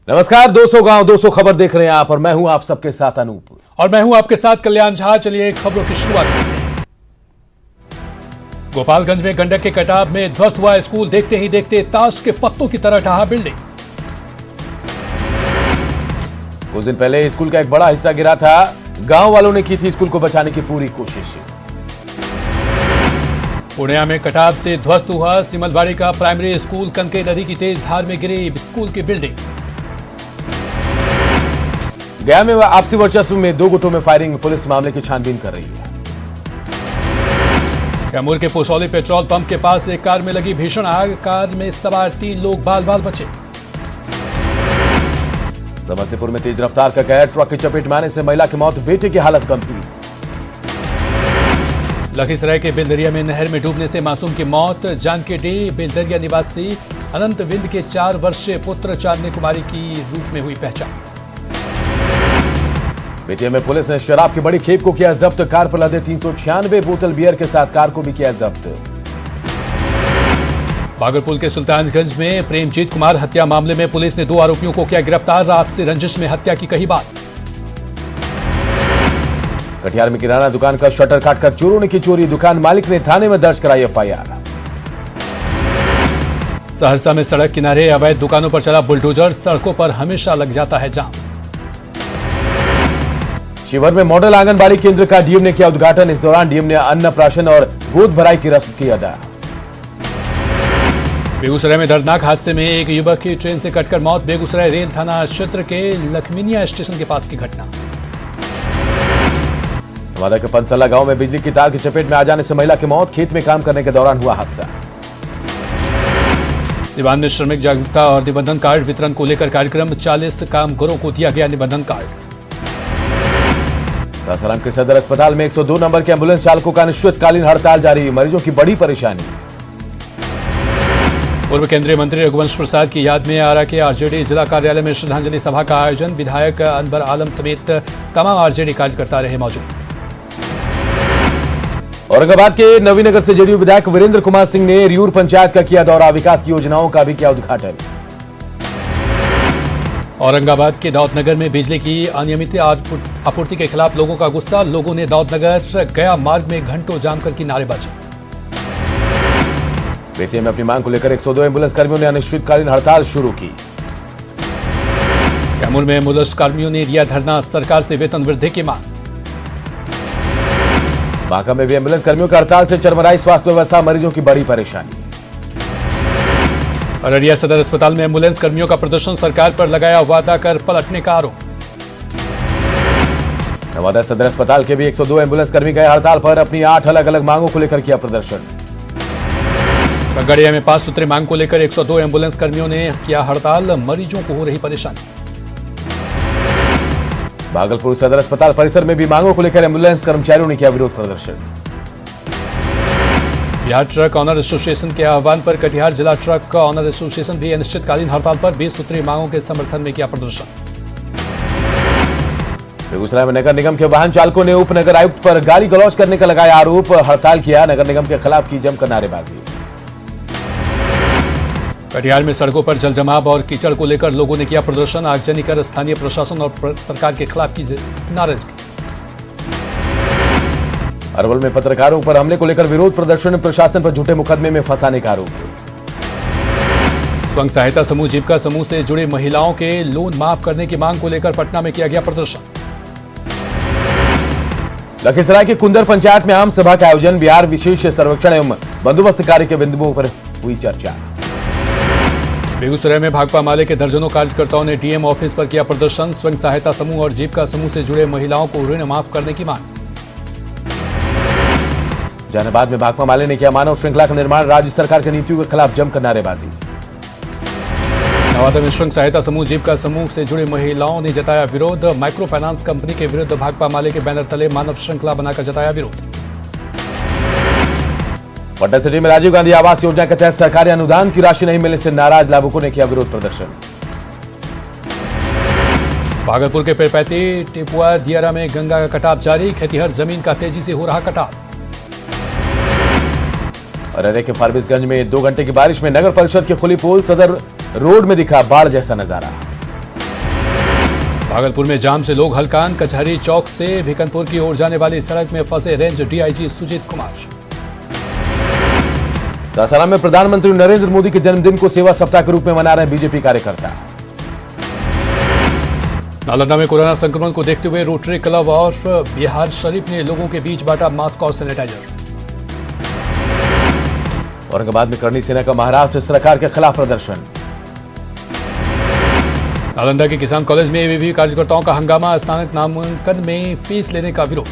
नमस्कार दोस्तों, गांव 200 खबर देख रहे हैं आप और मैं हूं आप सबके साथ अनूप और मैं हूं आपके साथ कल्याण झा। चलिए खबरों की शुरुआत करते हैं। गोपालगंज में गंडक के कटाव में ध्वस्त हुआ स्कूल, देखते ही देखते ताश के पत्तों की तरह ढहा बिल्डिंग। कुछ दिन पहले स्कूल का एक बड़ा हिस्सा गिरा था। गांव वालों ने की थी स्कूल को बचाने की पूरी कोशिश। पूर्णिया में कटाव से ध्वस्त हुआ सिमलवाड़ी का प्राइमरी स्कूल, कनकई नदी की तेज धार में गिरी स्कूल की बिल्डिंग। गया में आपसी वर्चस्व में दो गुटों में फायरिंग, पुलिस मामले की छानबीन कर रही है। कैमूर के पोसौली पेट्रोल पंप के पास एक कार में लगी भीषण आग, कार में सवार 3 लोग बाल बाल बचे। समस्तीपुर में तेज रफ्तार का कहर, ट्रक की चपेट में आने से महिला की मौत, बेटे की हालत गंभीर। लखीसराय के बेलदरिया में नहर में डूबने से मासूम की मौत, जानकीडीह बेलदरिया निवासी अनंत विंद के 4 वर्षीय पुत्र चांदनी कुमारी की रूप में हुई पहचान। बेतिया में पुलिस ने शराब की बड़ी खेप को किया जब्त, कार पर लदे 396 बोतल बियर के साथ कार को भी किया जब्त। भागलपुर के सुल्तानगंज में प्रेमजीत कुमार हत्या मामले में पुलिस ने 2 आरोपियों को किया गिरफ्तार, रात से रंजिश में हत्या की कही बात। कटिहार में किराना दुकान का शटर काटकर चोरों ने की चोरी, दुकान मालिक ने थाने में दर्ज कराई एफआईआर। सहरसा में सड़क किनारे अवैध दुकानों पर चला बुलडोजर, सड़कों पर हमेशा लग जाता है जाम। शिवहर में मॉडल आंगनबाड़ी केंद्र का डीएम ने किया उद्घाटन, इस दौरान डीएम ने अन्नप्राशन और गोद भराई की रस्म की अदा। बेगूसराय में दर्दनाक हादसे में एक युवक की ट्रेन से कटकर मौत, बेगूसराय रेल थाना क्षेत्र के लखमीनिया स्टेशन के पास की घटना। नवादा के पंसला गांव में बिजली की तार की चपेट में आ जाने से महिला की मौत, खेत में काम करने के दौरान हुआ हादसा। सिवान में श्रमिक जागरूकता और निबंधन कार्ड वितरण को लेकर कार्यक्रम, 40 कामगारों को दिया गया निबंधन कार्ड। सासाराम के सदर अस्पताल में 102 नंबर के एम्बुलेंस चालकों का अनिश्चितकालीन हड़ताल जारी, मरीजों की बड़ी परेशानी। पूर्व केंद्रीय मंत्री रघुवंश प्रसाद की याद में आरा के आरजेडी जिला कार्यालय में श्रद्धांजलि सभा का आयोजन, विधायक अनवर आलम समेत तमाम आरजेडी कार्यकर्ता रहे मौजूद। औरंगाबाद के नवीनगर से जेडीयू विधायक वीरेंद्र कुमार सिंह ने रियूर पंचायत का किया दौरा, विकास की योजनाओं का भी किया उद्घाटन। औरंगाबाद के दाऊदनगर में बिजली की अनियमित आपूर्ति के खिलाफ लोगों का गुस्सा, लोगों ने दाऊदनगर गया मार्ग में घंटों जाम कर की नारेबाजी। बेतिया में अपनी मांग को लेकर 102 एम्बुलेंस कर्मियों ने अनिश्चितकालीन हड़ताल शुरू की। कैमूर में एम्बुलेंस कर्मियों ने दिया धरना, सरकार से वेतन वृद्धि की मांग। बांका में भी एम्बुलेंस कर्मियों की हड़ताल से चरमराई स्वास्थ्य व्यवस्था, मरीजों की बड़ी परेशानी। अररिया सदर अस्पताल में एम्बुलेंस कर्मियों का प्रदर्शन, सरकार पर लगाया वादा कर पलटने का आरोप। नवादा सदर अस्पताल के भी 102 एम्बुलेंस कर्मी गए हड़ताल पर, अपनी 8 अलग अलग मांगों को लेकर किया प्रदर्शन। खगड़िया में 5 सूत्री मांग को लेकर 102 एम्बुलेंस कर्मियों ने किया हड़ताल, मरीजों को हो रही परेशानी। भागलपुर सदर अस्पताल परिसर में भी मांगों को लेकर एम्बुलेंस कर्मचारियों ने किया विरोध प्रदर्शन। बिहार ट्रक ऑनर एसोसिएशन के आह्वान पर कटिहार जिला ट्रक ऑनर एसोसिएशन भी अनिश्चितकालीन हड़ताल पर, 20 सूत्री मांगों के समर्थन में किया प्रदर्शन। बेगूसराय में नगर निगम के वाहन चालकों ने उप नगर आयुक्त पर गाली गलौज करने का लगाया आरोप, हड़ताल किया, नगर निगम के खिलाफ की जमकर नारेबाजी। कटिहार में सड़कों पर जल जमाव और कीचड़ को लेकर लोगों ने किया प्रदर्शन, आगजनी कर स्थानीय प्रशासन और सरकार के खिलाफ की नारेजगी। अरवल में पत्रकारों पर हमले को लेकर विरोध प्रदर्शन, प्रशासन पर झूठे मुकदमे में फंसाने का आरोप। स्वयं सहायता समूह जीविका समूह से जुड़ी महिलाओं के लोन माफ करने की मांग को लेकर पटना में किया गया प्रदर्शन। लखीसराय के कुंदर पंचायत में आम सभा का आयोजन, बिहार विशेष सर्वेक्षण एवं बंदोबस्त कार्य के बिंदुओं पर हुई चर्चा। बेगूसराय में भाकपा माले के दर्जनों कार्यकर्ताओं ने डीएम ऑफिस पर किया प्रदर्शन, स्वयं सहायता समूह और जीविका समूह से जुड़े महिलाओं को ऋण माफ करने की मांग। जहानाबाद में भाकपा माले ने किया मानव श्रृंखला का निर्माण, राज्य सरकार की नीतियों के खिलाफ जमकर नारेबाजी। नवादा में स्वयं सहायता समूह जीविका समूह से जुड़ी महिलाओं ने जताया विरोध, माइक्रो फाइनेंस कंपनी के विरुद्ध भाकपा माले के बैनर तले मानव श्रृंखला बनाकर जताया विरोध। पटना सिटी में राजीव गांधी आवास योजना के तहत सरकारी अनुदान की राशि नहीं मिलने से नाराज लाभुकों ने किया विरोध प्रदर्शन। भागलपुर के पेरपैती टिपुआ दियारा में गंगा का कटाव जारी, खेतीहर जमीन का तेजी से हो रहा कटाव। अररिया के फारबिसगंज में 2 घंटे की बारिश में नगर परिषद की खुली पोल, सदर रोड में दिखा बाढ़ जैसा नजारा। भागलपुर में जाम से लोग हलकान। कचहरी चौक से भिकनपुर की ओर जाने वाली सड़क में फंसे रेंज डीआईजी सुजीत कुमार। सासाराम में प्रधानमंत्री नरेंद्र मोदी के जन्मदिन को सेवा सप्ताह के रूप में मना रहे बीजेपी कार्यकर्ता। नालंदा में कोरोना संक्रमण को देखते हुए रोटरी क्लब और बिहार शरीफ ने लोगों के बीच बांटा मास्क और सैनिटाइजर। औरंगाबाद में करणी सेना का महाराष्ट्र सरकार के खिलाफ प्रदर्शन। नालंदा के किसान कॉलेज में एबीवी कार्यकर्ताओं का हंगामा। स्नातक नामांकन में फीस लेने का विरोध।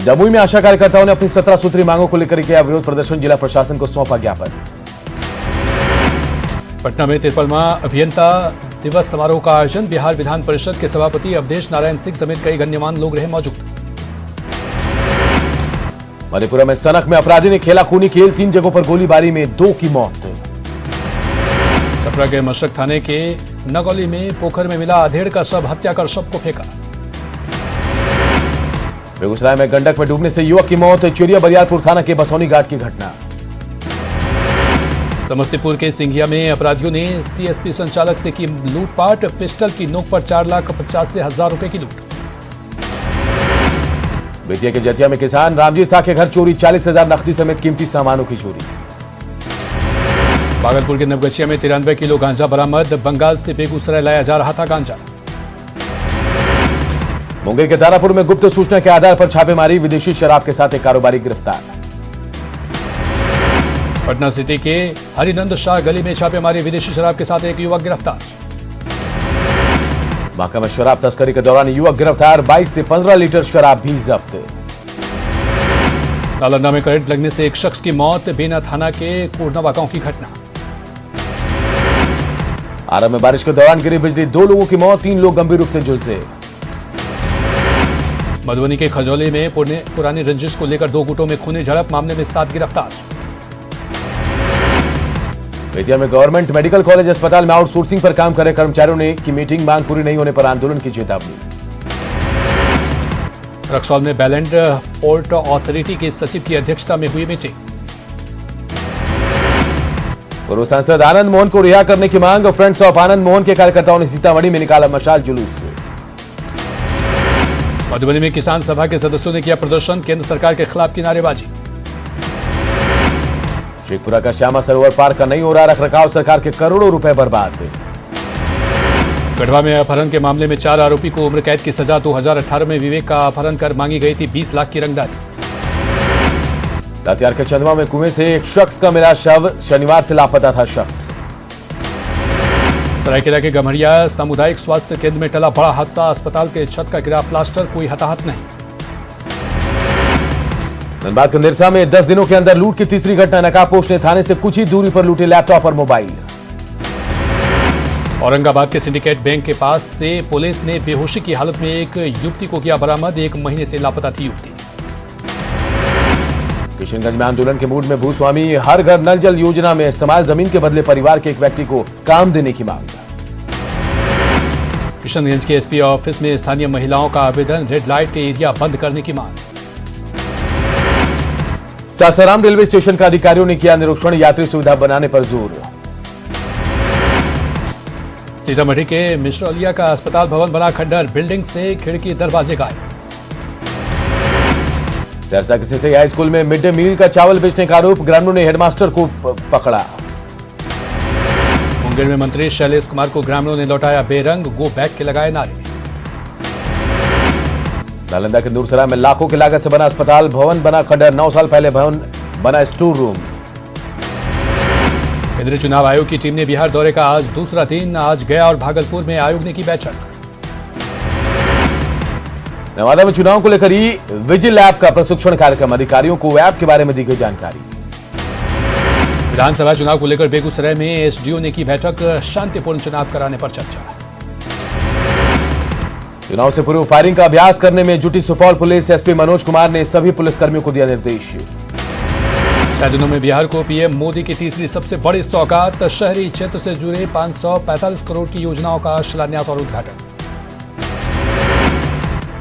जमुई में आशा कार्यकर्ताओं ने अपनी 17 सूत्री मांगों को लेकर किया विरोध प्रदर्शन। जिला प्रशासन को सौंपा ज्ञापन। पटना में 53वां अभियंता दिवस समारोह का आयोजन। बिहार विधान परिषद के सभापति अवधेश नारायण सिंह समेत कई गण्यमान्य लोग रहे मौजूद। मधेपुरा में सनक में अपराधी ने खेला खूनी खेल। 3 जगहों पर गोलीबारी में 2 की मौत। छपरा के मशरक थाने के नगौली में पोखर में मिला अधेड़ का शव। हत्या कर शव को फेंका। बेगूसराय में गंडक में डूबने से युवक की मौत। चिड़िया बरियारपुर थाना के बसौनी घाट की घटना। समस्तीपुर के सिंघिया में अपराधियों ने सीएसपी संचालक से की लूटपाट। पिस्टल की नोक पर 4,85,000 रुपए की लूट। बेतिया के जतिया में किसान रामजी शाह के घर चोरी। 40,000 नकदी समेत कीमती सामानों की चोरी। भागलपुर के नवगछिया में 93 किलो गांजा बरामद। बंगाल से बेगूसराय लाया जा रहा था गांजा। मुंगेर के तारापुर में गुप्त सूचना के आधार पर छापेमारी। विदेशी शराब के साथ एक कारोबारी गिरफ्तार। पटना सिटी के हरिनंद शाह गली में छापेमारी। विदेशी शराब के साथ एक युवक गिरफ्तार। बांका में शराब तस्करी के दौरान युवक गिरफ्तार। बाइक से 15 लीटर शराब भी जब्त। नालंदा में करंट लगने से एक शख्स की मौत। बेना थाना के कोरनवा गांव की घटना। आरा में बारिश के दौरान गिरी बिजली। 2 लोगों की मौत। 3 लोग गंभीर रूप से झुलसे। मधुबनी के खजौली में पुरानी रंजिश को लेकर 2 गुटों में खूनी झड़प। मामले में 7 गिरफ्तार। बेतिया में गवर्नमेंट मेडिकल कॉलेज अस्पताल में आउटसोर्सिंग पर काम कर रहे कर्मचारियों ने की मीटिंग। मांग पूरी नहीं होने पर आंदोलन की चेतावनी। रक्सौल में बैलेंड पोर्ट अथॉरिटी के सचिव की अध्यक्षता में हुई मीटिंग। पूर्व सांसद आनंद मोहन को रिहा करने की मांग। फ्रेंड्स ऑफ आनंद मोहन के कार्यकर्ताओं ने सीतामढ़ी में निकाला मशाल जुलूस। मधुबनी में किसान सभा के सदस्यों ने किया प्रदर्शन। केंद्र सरकार के खिलाफ की नारेबाजी। शेखपुरा का श्यामा सरोवर पार्क का नहीं हो रहा रखरखाव। सरकार के करोड़ों रुपए बर्बाद। गढ़वा में अपहरण के मामले में 4 आरोपी को उम्र कैद की सजा। 2018 में विवेक का अपहरण कर मांगी गई थी 20 लाख की रंगदारी। लातेहार के चंदवा में कुएं से एक शख्स का मिला शव। शनिवार से लापता था शख्स। सरायकेला के गम्हरिया सामुदायिक स्वास्थ्य केंद्र में टला बड़ा हादसा। अस्पताल के छत का गिरा प्लास्टर। कोई हताहत नहीं। धनबाद के निरसा में 10 दिनों के अंदर लूट की तीसरी घटना। नकाबपोश ने थाने से कुछ ही दूरी पर लूटे लैपटॉप और मोबाइल। औरंगाबाद के सिंडिकेट बैंक के पास से पुलिस ने बेहोशी की हालत में एक युवती को किया बरामद। 1 महीने से लापता थी युवती। किशनगंज में आंदोलन के मूड में भूस्वामी। हर घर नल जल योजना में इस्तेमाल जमीन के बदले परिवार के एक व्यक्ति को काम देने की मांग। किशनगंज के एसपी ऑफिस में स्थानीय महिलाओं का आवेदन। रेड लाइट एरिया बंद करने की मांग। सासाराम रेलवे स्टेशन का अधिकारियों ने किया निरीक्षण। यात्री सुविधा बनाने पर जोर। सीतामढ़ी के मिश्रौलिया का अस्पताल भवन बना खंडर। बिल्डिंग से खिड़की दरवाजे गायब। सरसा के सीसई हाई स्कूल में मिड डे मील का चावल बेचने का आरोप। ग्रामीणों ने हेडमास्टर को पकड़ा। मुंगेर में मंत्री शैलेश कुमार को ग्रामीणों ने लौटाया बेरंग। गो बैक के लगाए नारे। नालंदा के नूरसराय में लाखों की लागत से बना अस्पताल भवन बना खंडर। 9 साल पहले भवन बना स्टोर रूम। केंद्रीय चुनाव आयोग की टीम ने बिहार दौरे का आज दूसरा दिन। आज गया और भागलपुर में आयोग ने की बैठक। नवादा में चुनाव को लेकर ही विजिल ऐप का प्रशिक्षण कार्यक्रम। अधिकारियों को ऐप के बारे में दी गई जानकारी। विधानसभा चुनाव को लेकर बेगूसराय में एसडीओ ने की बैठक। शांतिपूर्ण चुनाव कराने पर चर्चा। चुनाव से पूर्व फायरिंग का अभ्यास करने में जुटी सुपौल पुलिस। एसपी मनोज कुमार ने सभी पुलिसकर्मियों को दिया निर्देश। 6 दिनों में बिहार को पीएम मोदी की तीसरी सबसे बड़ी सौगात। शहरी क्षेत्र से जुड़े 545 करोड़ की योजनाओं का शिलान्यास और उद्घाटन।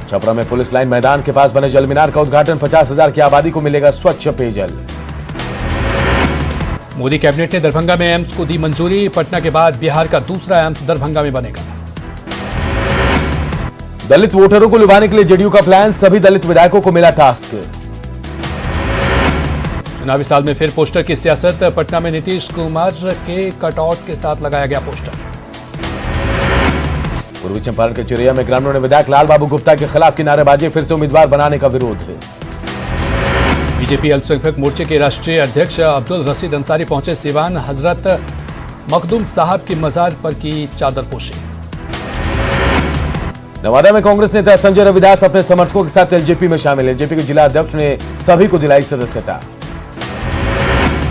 छपरा में पुलिस लाइन मैदान के पास बने जल मीनार का उद्घाटन। 50,000 की आबादी को मिलेगा स्वच्छ पेयजल। मोदी कैबिनेट ने दरभंगा में एम्स को दी मंजूरी। पटना के बाद बिहार का दूसरा एम्स दरभंगा में बनेगा। दलित वोटरों को लुभाने के लिए जेडीयू का प्लान, सभी दलित विधायकों को मिला टास्क। चुनावी साल में फिर पोस्टर की सियासत, पटना में नीतीश कुमार के कटआउट के साथ लगाया गया पोस्टर। पूर्वी चंपारण के चिरैया में ग्रामीणों ने विधायक लाल बाबू गुप्ता के खिलाफ की नारेबाजी, फिर से उम्मीदवार बनाने का विरोध। बीजेपी अल्पसंख्यक मोर्चे के राष्ट्रीय अध्यक्ष अब्दुल रशीद अंसारी पहुंचे सिवान, हजरत मखदूम साहब की मजार पर की चादरपोशी। नवादा में कांग्रेस नेता संजय रविदास अपने समर्थकों के साथ एलजेपी में शामिल। एलजेपी के जिला अध्यक्ष ने सभी को दिलाई सदस्यता।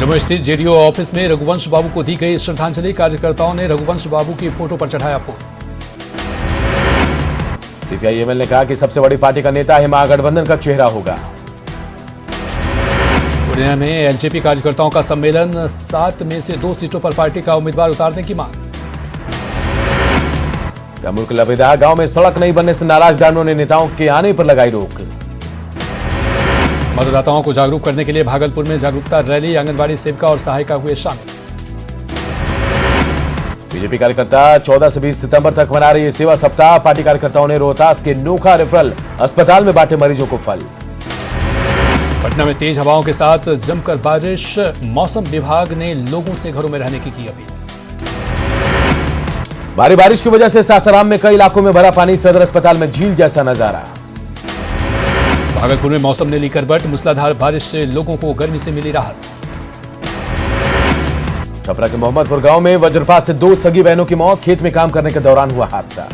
जम्मू स्थित जेडीयू ऑफिस में रघुवंश बाबू को दी गई श्रद्धांजलि, कार्यकर्ताओं ने रघुवंश बाबू की फोटो पर चढ़ाया फूल। सीपीआई-एमएल ने कहा कि सबसे बड़ी पार्टी का नेता है महागठबंधन का चेहरा होगा। पूर्णिया में एलजेपी कार्यकर्ताओं का सम्मेलन, 7 में से 2 सीटों पर पार्टी का उम्मीदवार उतारने की मांग। कैमूर के लबेदा गांव में सड़क नहीं बनने से नाराज ग्रामीणों ने नेताओं के आने पर लगाई रोक। मतदाताओं को जागरूक करने के लिए भागलपुर में जागरूकता रैली, आंगनबाड़ी सेविका और सहायिका हुए शामिल। बीजेपी कार्यकर्ता 14 से 20 सितंबर तक मना रही सेवा सप्ताह, पार्टी कार्यकर्ताओं ने रोहतास के नोखा रेफरल अस्पताल में बांटे मरीजों को फल। पटना में तेज हवाओं के साथ जमकर बारिश, मौसम विभाग ने लोगों से घरों में रहने की अपील। भारी बारिश की वजह से सासाराम में कई इलाकों में भरा पानी, सदर अस्पताल में झील जैसा नजारा। भागलपुर में मौसम ने ली करवट, मूसलाधार बारिश से लोगों को गर्मी से मिली राहत। छपरा के मोहम्मदपुर गांव में वज्रपात से 2 सगी बहनों की मौत, खेत में काम करने के दौरान हुआ हादसा।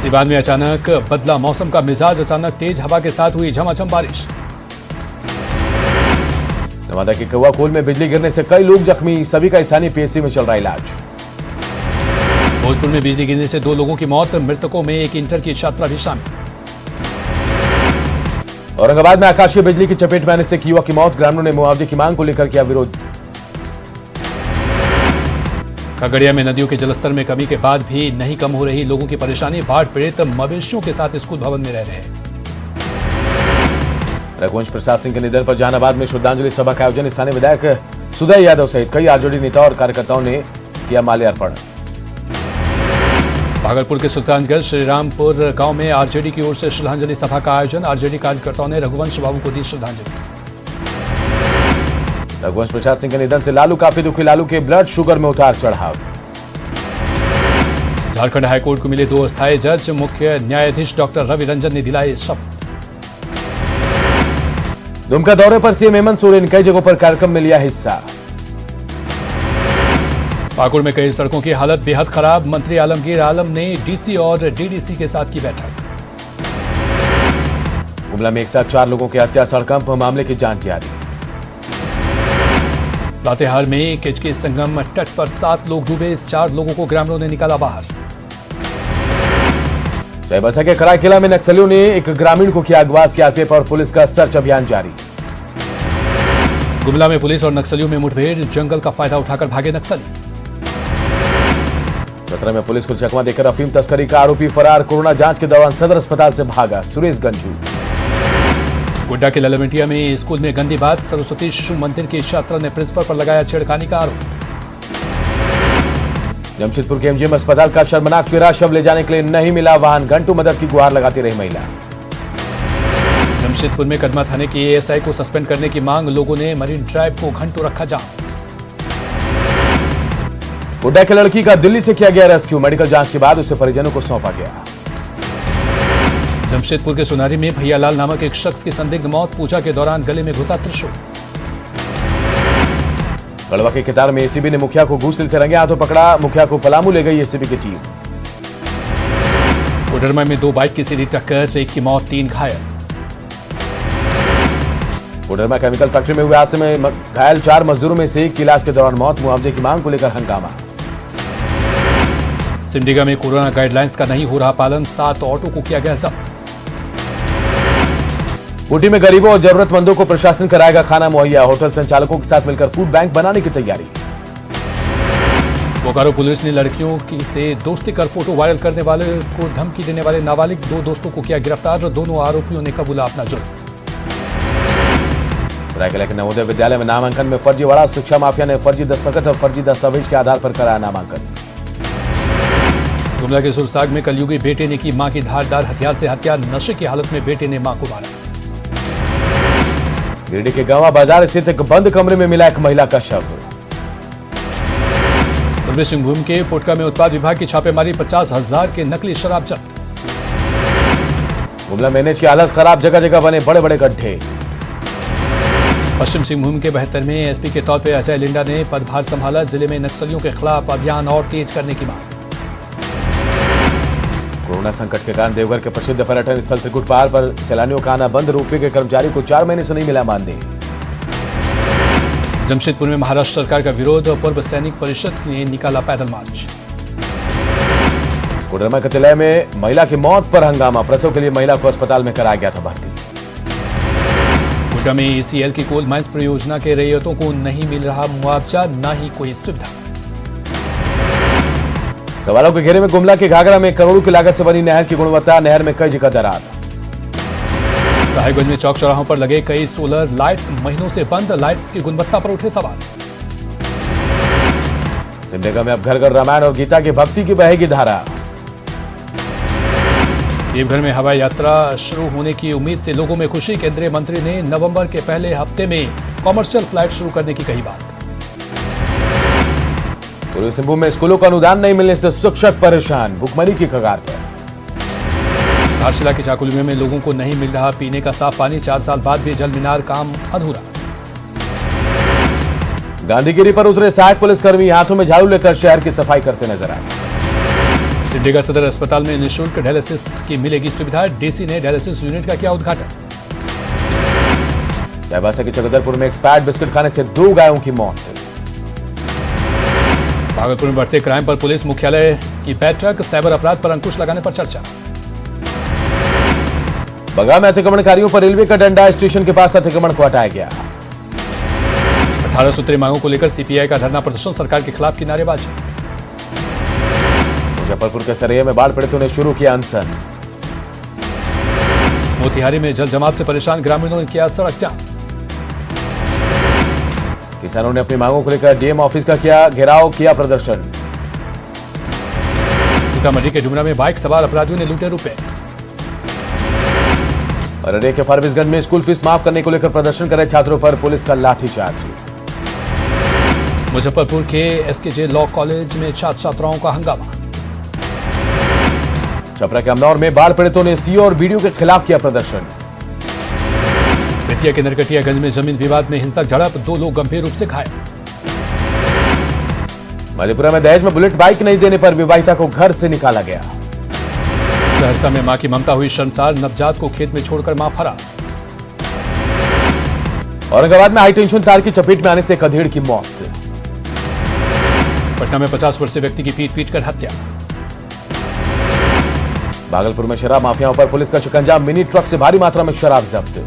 सीवान में अचानक बदला मौसम का मिजाज, अचानक तेज हवा के साथ हुई झमाझम बारिश। नवादा के कौआकोल में बिजली गिरने से कई लोग जख्मी, सभी का स्थानीय पीएचसी में चल रहा इलाज। भोजपुर में बिजली गिरने से 2 लोगों की मौत, मृतकों में एक इंटर की छात्रा भी शामिल। औरंगाबाद में आकाशीय बिजली की चपेट में आने से एक युवक की मौत, ग्रामीणों ने मुआवजे की मांग को लेकर किया विरोध। खगड़िया में नदियों के जलस्तर में कमी के बाद भी नहीं कम हो रही लोगों की परेशानी, बाढ़ पीड़ित मवेशियों के साथ स्कूल भवन में रह रहे हैं। रघुवंश प्रसाद सिंह के निधन पर जहानाबाद में श्रद्धांजलि सभा का आयोजन, स्थानीय विधायक सुदय यादव सहित कई आरजेडी नेता और कार्यकर्ताओं ने किया माल्यार्पण। भागलपुर के सुल्तानगंज श्रीरामपुर गांव में आरजेडी की ओर से श्रद्धांजलि सभा का आयोजन, आरजेडी कार्यकर्ताओं ने रघुवंश बाबू को दी श्रद्धांजलि। रघुवंश प्रसाद सिंह के निधन से लालू काफी दुखी, लालू के ब्लड शुगर में उतार चढ़ाव। झारखंड हाईकोर्ट को मिले 2 अस्थायी जज, मुख्य न्यायाधीश डॉक्टर रवि रंजन ने दिलाए शपथ। दुमका दौरे पर सीएम हेमंत सोरेन, कई जगहों पर कार्यक्रम में लिया हिस्सा। पाकुड़ में कई सड़कों की हालत बेहद खराब, मंत्री आलमगीर आलम ने डीसी और डीडीसी के साथ की बैठक। गुमला में एक साथ 4 लोगों की हत्या, सड़कंप मामले की जांच जारी। लातेहार में केचके संगम तट पर 7 लोग डूबे, 4 लोगों को ग्रामीणों ने निकाला बाहर। चाईबासा के कराईकेला में नक्सलियों ने एक ग्रामीण को किया अगवा, सीआरपीएफ और पुलिस का सर्च अभियान जारी। गुमला में पुलिस और नक्सलियों में मुठभेड़, जंगल का फायदा उठाकर भागे नक्सली। चतरा में पुलिस को चकमा देकर अफीम तस्करी का आरोपी फरार, कोरोना जांच के दौरान सदर अस्पताल से भागा, सुरेश गंजू। गोड्डा के ललमेटिया में स्कूल में गंदी बात, सरस्वती शिशु मंदिर की छात्रा ने प्रिंसिपल पर लगाया छेड़खानी का आरोप। जमशेदपुर के एमजीएम अस्पताल का शर्मनाक चेहरा, शव ले जाने के लिए नहीं मिला वाहन, घंटों मदद की गुहार लगाती रही महिला। जमशेदपुर में कदमा थाने की एएसआई को सस्पेंड करने की मांग, लोगों ने मरीन ड्राइव को घंटों रखा जाम। गोड्डा की लड़की का दिल्ली से किया गया रेस्क्यू, मेडिकल जांच के बाद उसे परिजनों को सौंपा गया। जमशेदपुर के सोनारी में भैयालाल नामक एक शख्स की संदिग्ध मौत, पूजा के दौरान गले में घुसा त्रिशूल। गढ़वा के कितार में एसीबी ने मुखिया को घूस लेते रंगे हाथों पकड़ा, मुखिया को पलामू ले गई एसीबी की टीम। कोडरमा में 2 बाइक की सीधी टक्कर, 1 की मौत, 3 घायल। कोडरमा केमिकल फैक्ट्री में हुए हादसे में घायल 4 मजदूरों में से 1 की इलाज के दौरान मौत, मुआवजे की मांग को लेकर हंगामा। सिमडेगा में कोरोना गाइडलाइंस का नहीं हो रहा पालन, 7 ऑटो को किया गया जब्त। ऊटी में गरीबों और जरूरतमंदों को प्रशासन कराएगा खाना मुहैया, होटल संचालकों के साथ मिलकर फूड बैंक बनाने की तैयारी। बोकारो पुलिस ने लड़कियों से दोस्ती कर फोटो वायरल करने वाले को धमकी देने वाले नाबालिग 2 दोस्तों को किया गिरफ्तार, दोनों आरोपियों ने कबूला अपना जुर्म। सरायकेला के नवोदय विद्यालय में नामांकन में फर्जीवाड़ा, शिक्षा माफिया ने फर्जी दस्तखत और फर्जी दस्तावेज के आधार पर कराया नामांकन। गुमला के सुरसाग में कलयुगी बेटे ने की मां की धारदार हथियार से हत्या। नशे की हालत में बेटे ने मां को मारा। गिरिडीह के गांवा बाजार स्थित एक बंद कमरे में मिला एक महिला का शव। पूर्वी सिंहभूम के पोटका में उत्पाद विभाग की छापेमारी। 50,000 के नकली शराब जब्त। गुमला में एनएच की हालत खराब, जगह जगह बने बड़े बड़े गड्ढे। पश्चिम सिंहभूम के 72 में एसपी के तौर पर अजय लिंडा ने पदभार संभाला। जिले में नक्सलियों के खिलाफ अभियान और तेज करने की मांग। कोरोना संकट के कारण देवघर के प्रसिद्ध पर्यटन स्थल त्रिकुट पहाड़ पर सैलानियों का आना बंद। रोपवे के कर्मचारी को 4 महीने से नहीं मिला मानदेय। जमशेदपुर में महाराष्ट्र सरकार का विरोध। पूर्व सैनिक परिषद ने निकाला पैदल मार्च। कोडरमा के तिलय में महिला की मौत पर हंगामा। प्रसव के लिए महिला को अस्पताल में कराया गया था भर्ती। कोटा में ईसीएल की कोल माइंस परियोजना के रैयतों को नहीं मिल रहा मुआवजा, न ही कोई सुविधा। सवालों के घेरे में गुमला के घाघरा में करोड़ों की लागत से बनी नहर की गुणवत्ता। नहर में कई जगह दरार। साहिबगंज में चौक चौराहों पर लगे कई सोलर लाइट्स महीनों से बंद। लाइट्स की गुणवत्ता पर उठे सवाल। सिमडेगा में अब घर घर रामायण और गीता की भक्ति की बहेगी धारा। देवघर में हवाई यात्रा शुरू होने की उम्मीद से लोगों में खुशी। केंद्रीय मंत्री ने नवंबर के पहले हफ्ते में कॉमर्शियल फ्लाइट शुरू करने की कही बात। पूर्वी सिंहभूम में स्कूलों का अनुदान नहीं मिलने से शिक्षक परेशान। भुखमरी की कगार पर। धारशिला के चाकुलिया में लोगों को नहीं मिल रहा पीने का साफ पानी। 4 साल बाद भी जल मीनार काम अधूरा। गांधीगिरी पर उतरे सहायक पुलिसकर्मी हाथों में झाड़ू लेकर शहर की सफाई करते नजर आए। सिमडेगा सदर अस्पताल में निःशुल्क डायलिसिस की मिलेगी सुविधा। डीसी ने डायलिसिस यूनिट का किया उद्घाटन। चाईबासा के चकदरपुर में एक्सपायर्ड बिस्किट खाने से 2 गायों की मौत। भागलपुर में बढ़ते क्राइम पर पुलिस मुख्यालय की बैठक। साइबर अपराध पर अंकुश लगाने पर चर्चा। बगा में अतिक्रमणकारियों पर रेलवे का डंडा। स्टेशन के पास अतिक्रमण को हटाया गया। 18 सूत्री मांगों को लेकर सीपीआई का धरना प्रदर्शन। सरकार के खिलाफ की नारेबाजी। मुजफ्फरपुर के सरैया में बाढ़ पीड़ितों ने शुरू किया अनशन। मोतिहारी में जल जमाव से परेशान ग्रामीणों ने किया सड़क जाम। किसानों ने अपनी मांगों को लेकर डीएम ऑफिस का किया घेराव, किया प्रदर्शन। सीतामढ़ी के डुमरा में बाइक सवार अपराधियों ने लूटे रुपए। अररिया के फारबिसगंज में स्कूल फीस माफ करने को लेकर प्रदर्शन कर रहे छात्रों पर पुलिस का लाठीचार्ज। मुजफ्फरपुर के एसकेजे लॉ कॉलेज में छात्र छात्राओं का हंगामा। छपरा के अमनौर में बाढ़ पीड़ितों ने सीओ और बीडीओ के खिलाफ किया प्रदर्शन। बेतिया के नरकटियागंज में जमीन विवाद में हिंसक झड़प। 2 लोग गंभीर रूप से घायल। मधेपुरा में दहेज में बुलेट बाइक नहीं देने पर विवाहिता को घर से निकाला गया। सहरसा में मां की ममता हुई शर्मसार। नवजात को खेत में छोड़कर मां फरार। औरंगाबाद में हाई टेंशन तार की चपेट में आने से एक अधेड़ की मौत। पटना में 50 वर्षीय व्यक्ति की पीट कर हत्या। भागलपुर में शराब माफियाओं पर पुलिस का शिकंजा। मिनी ट्रक से भारी मात्रा में शराब जब्त।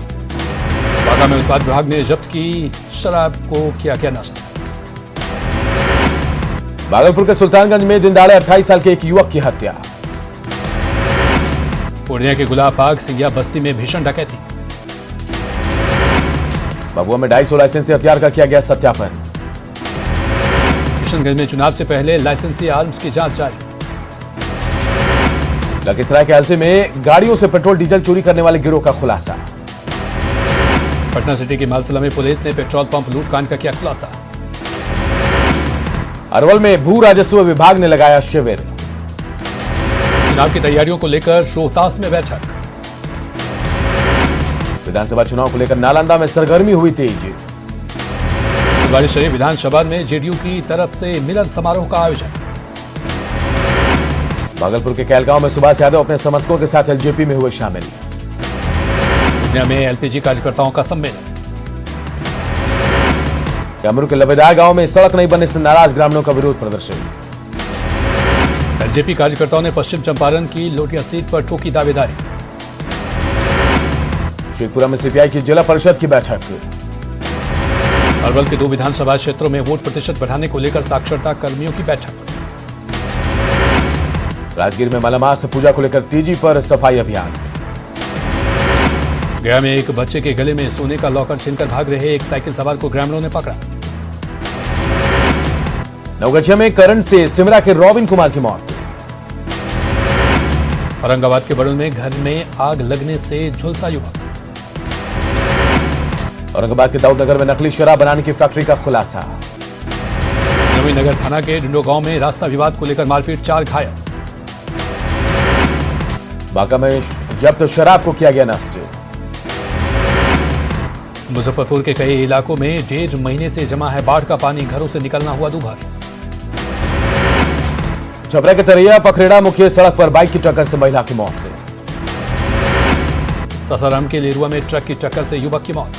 बांका में उत्पाद विभाग ने जब्त की शराब को किया नष्ट। भागलपुर के सुल्तानगंज में दिनदहाड़े 28 साल के एक युवक की हत्या। पूर्णिया के गुलाब बाग सिंगिया बस्ती में भीषण डकैती। भभुआ में 250 लाइसेंसी हथियार का किया गया सत्यापन। किशनगंज में चुनाव से पहले लाइसेंसी आर्म्स की जांच जारी। लखीसराय के हलसे में गाड़ियों से पेट्रोल डीजल चोरी करने वाले गिरोह का खुलासा। पटना सिटी के मालसला में पुलिस ने पेट्रोल पंप लूटकांड का किया खुलासा। अरवल में भू राजस्व विभाग ने लगाया शिविर। चुनाव की तैयारियों को लेकर रोहतास में बैठक। विधानसभा चुनाव को लेकर नालंदा में सरगर्मी हुई तेज। फुलवारी शरीफ विधानसभा में जेडीयू की तरफ से मिलन समारोह का आयोजन। भागलपुर के कैलगांव में सुभाष यादव अपने समर्थकों के साथ एलजेपी में हुए शामिल। पूर्णिया में एलपीजी कार्यकर्ताओं का सम्मेलन। कैमरू के लबेदार गांव में सड़क नहीं बनने से नाराज ग्रामीणों का विरोध प्रदर्शन। एलजेपी कार्यकर्ताओं ने पश्चिम चंपारण की लोटिया सीट पर ठोकी दावेदारी। शेखपुरा में सीपीआई की जिला परिषद की बैठक। अरवल के 2 विधानसभा क्षेत्रों में वोट प्रतिशत बढ़ाने को लेकर साक्षरता कर्मियों की बैठक। राजगीर में मलमास पूजा को लेकर तेजी पर सफाई अभियान। गया में एक बच्चे के गले में सोने का लॉकर छीनकर भाग रहे एक साइकिल सवार को ग्रामीणों ने पकड़ा। नवगछिया में करंट से सिमरा के रॉबिन कुमार की मौत। औरंगाबाद के बड़ौल में घर में आग लगने से झुलसा युवक। औरंगाबाद के दाऊदनगर में नकली शराब बनाने की फैक्ट्री का खुलासा। नवीनगर थाना के डिंडो गांव में रास्ता विवाद को लेकर मारपीट, 4 घायल। बांका में जब्त शराब को किया गया नष्ट। मुजफ्फरपुर के कई इलाकों में 1.5 महीने से जमा है बाढ़ का पानी, घरों से निकलना हुआ दूभर। छपरा के तरैया पखरेड़ा मुख्य सड़क पर बाइक की टक्कर से महिला की मौत। सासाराम के लेरुआ में ट्रक की टक्कर से युवक की मौत।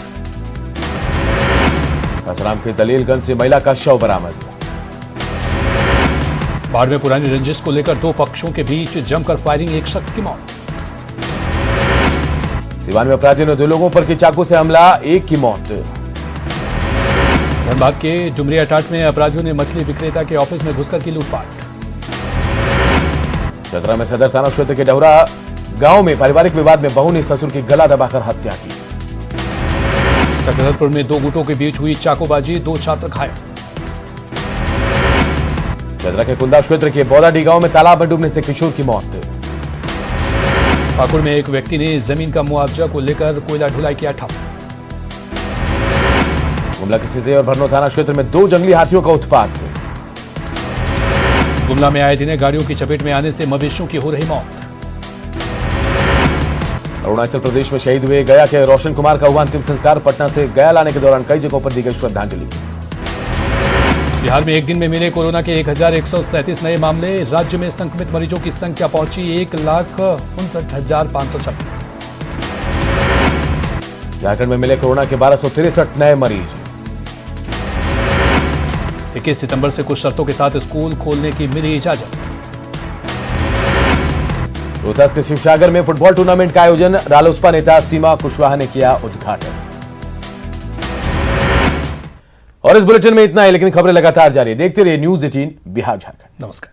सासाराम के दलीलगंज से महिला का शव बरामद। बाढ़ में पुरानी रंजिश को लेकर 2 पक्षों के बीच जमकर फायरिंग, 1 शख्स की मौत। सिवान में अपराधियों ने 2 लोगों पर की चाकू से हमला, 1 की मौत। धनबाद के डुमरिया टाट में अपराधियों ने मछली विक्रेता के ऑफिस में घुसकर की लूटपाट। चतरा में सदर थाना क्षेत्र के डहुरा गांव में पारिवारिक विवाद में बहू ने ससुर की गला दबाकर हत्या की। सकरपुर में 2 गुटों के बीच हुई चाकूबाजी, 2 छात्र घायल। चतरा के कुंदा क्षेत्र के बौदाडी गांव में तालाब में डूबने से किशोर की मौत। पाकुड़ में एक व्यक्ति ने जमीन का मुआवजा को लेकर कोयला ढुलाई किया ठप। गुमला के सिजे और भरनो थाना क्षेत्र में 2 जंगली हाथियों का उत्पात। गुमला में आए दिन गाड़ियों की चपेट में आने से मवेशियों की हो रही मौत। अरुणाचल प्रदेश में शहीद हुए गया के रोशन कुमार का हुआ अंतिम संस्कार। पटना से गया लाने के दौरान कई जगहों पर दी गई श्रद्धांजलि। बिहार में एक दिन में मिले कोरोना के 1137 नए मामले, राज्य में संक्रमित मरीजों की संख्या पहुंची 1,59,526। झारखंड में मिले कोरोना के 1263 नए मरीज। 21 सितंबर से कुछ शर्तों के साथ स्कूल खोलने की मिली इजाजत। रोहतास के शिवसागर में फुटबॉल टूर्नामेंट का आयोजन, रालोसपा नेता सीमा कुशवाहा ने किया उद्घाटन। और इस बुलेटिन में इतना ही, लेकिन खबरें लगातार जारी है। देखते रहिए न्यूज़ 18 बिहार झारखंड। नमस्कार।